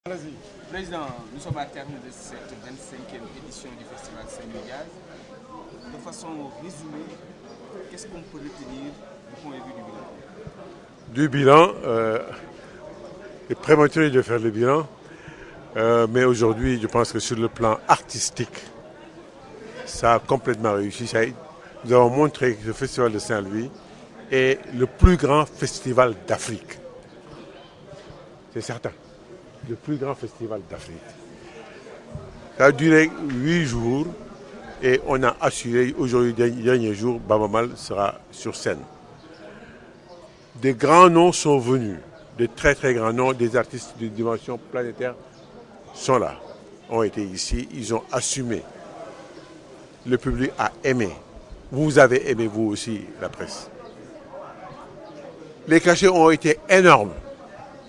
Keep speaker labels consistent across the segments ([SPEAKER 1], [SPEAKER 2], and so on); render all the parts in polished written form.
[SPEAKER 1] Président, nous sommes à terme de cette 25e édition du Festival Saint-Louis Jazz. De façon résumée, qu'est-ce qu'on peut retenir du point de vue du bilan?
[SPEAKER 2] Du bilan, il est prématuré de faire le bilan, mais aujourd'hui, je pense que sur le plan artistique, ça a complètement réussi. Nous avons montré que le Festival de Saint-Louis est le plus grand festival d'Afrique. C'est certain. Le plus grand festival d'Afrique. Ça a duré 8 jours et on a assuré aujourd'hui, dernier jour, Baaba Maal sera sur scène. Des grands noms sont venus, de très très grands noms, des artistes de dimension planétaire sont là, ont été ici, ils ont assumé. Le public a aimé. Vous avez aimé vous aussi, la presse. Les cachets ont été énormes.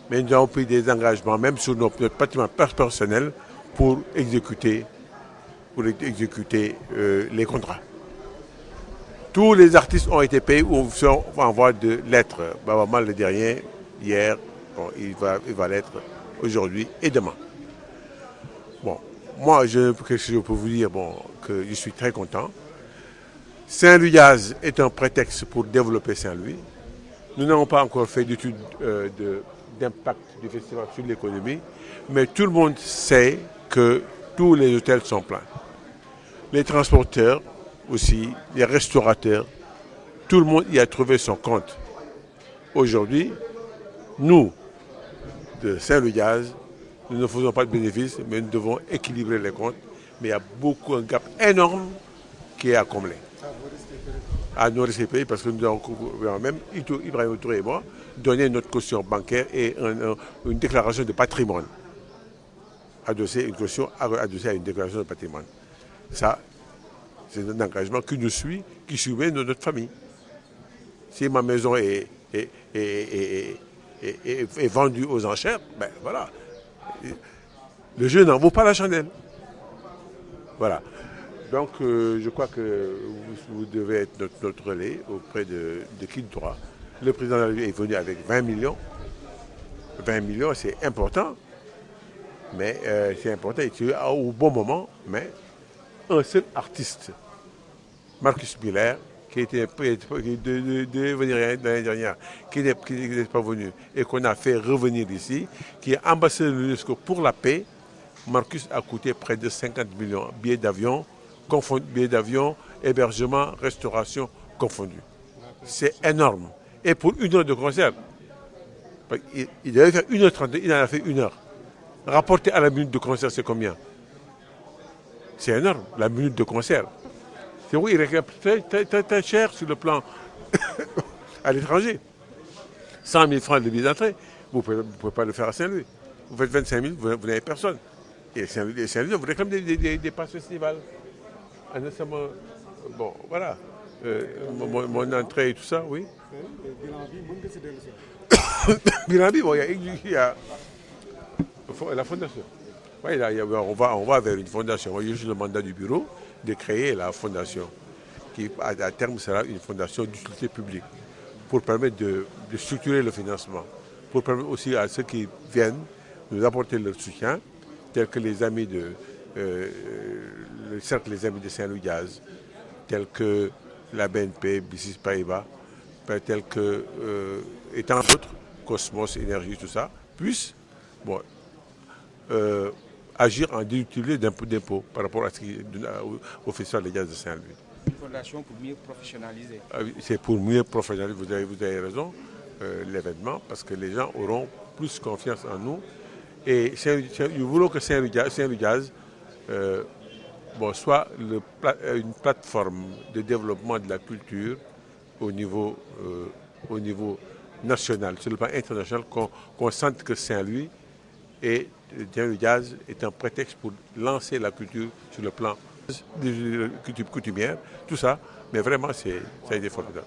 [SPEAKER 2] Mais nous avons pris des engagements, même sur notre patrimoine personnel, pour exécuter les contrats. Tous les artistes ont été payés ou sont en voie de l'être. Baaba Maal le dernier, hier, bon, il va l'être aujourd'hui et demain. Bon, moi, qu'est-ce que je peux vous dire, que je suis très content. Saint-Louis Jazz est un prétexte pour développer Saint-Louis. Nous n'avons pas encore fait d'études d'impact du festival sur l'économie, mais tout le monde sait que tous les hôtels sont pleins. Les transporteurs aussi, les restaurateurs, tout le monde y a trouvé son compte. Aujourd'hui, nous, de Saint-Louis Jazz, nous ne faisons pas de bénéfices, mais nous devons équilibrer les comptes. Mais il y a un gap énorme qui est à combler. À nos respecter parce que nous avons même Ibrahim Touré et moi donné notre caution bancaire et une déclaration de patrimoine. Adossé une caution adossée à une déclaration de patrimoine. Ça, c'est un engagement qui nous suit, qui suit notre famille. Si ma maison est vendue aux enchères, ben voilà. Le jeu n'en vaut pas la chandelle. Voilà. Donc, je crois que vous devez être notre relais auprès de qui droit. Le président de la République est venu avec 20 millions. 20 millions, c'est important. Mais c'est important au bon moment. Mais un seul artiste, Marcus Miller, qui était de venir l'année dernière, qui n'est pas venu et qu'on a fait revenir ici, qui est ambassadeur de l'UNESCO pour la paix, Marcus a coûté près de 50 millions. Billets d'avion, hébergement, restauration confondus. C'est énorme. Et pour 1 heure de concert, il devait faire 1h30, il en a fait 1 heure. Rapporté à la minute de concert, c'est combien? C'est énorme, la minute de concert. C'est oui, il réclame très cher sur le plan à l'étranger. 100 000 francs de billet d'entrée, vous ne pouvez pas le faire à Saint-Louis. Vous faites 25 000, vous n'avez personne. Et Saint-Louis, vous réclamez des passes festivals. Bon, voilà. Mon entrée et tout ça, oui. Bilan, bon, il y a la fondation. Oui, on va vers une fondation. J'ai juste le mandat du bureau de créer la fondation, qui à terme sera une fondation d'utilité publique, pour permettre de structurer le financement, pour permettre aussi à ceux qui viennent nous apporter leur soutien, tels que les amis le cercle des amis de Saint-Louis Jazz, tels que la BNP, BICIS Paribas, tels que, et tant d'autres, Cosmos, Énergie, tout ça, puissent agir en déductibilité d'impôts par rapport au Festival des Jazz de Saint-Louis.
[SPEAKER 1] Une fondation pour mieux professionnaliser.
[SPEAKER 2] C'est pour mieux professionnaliser, vous avez raison, l'événement, parce que les gens auront plus confiance en nous. Et nous voulons que Saint-Louis Jazz soit une plateforme de développement de la culture au niveau national, sur le plan international, qu'on sente que Saint-Louis et Saint-Louis Jazz est un prétexte pour lancer la culture sur le plan coutumière, tout ça. Mais vraiment, ça a été formidable.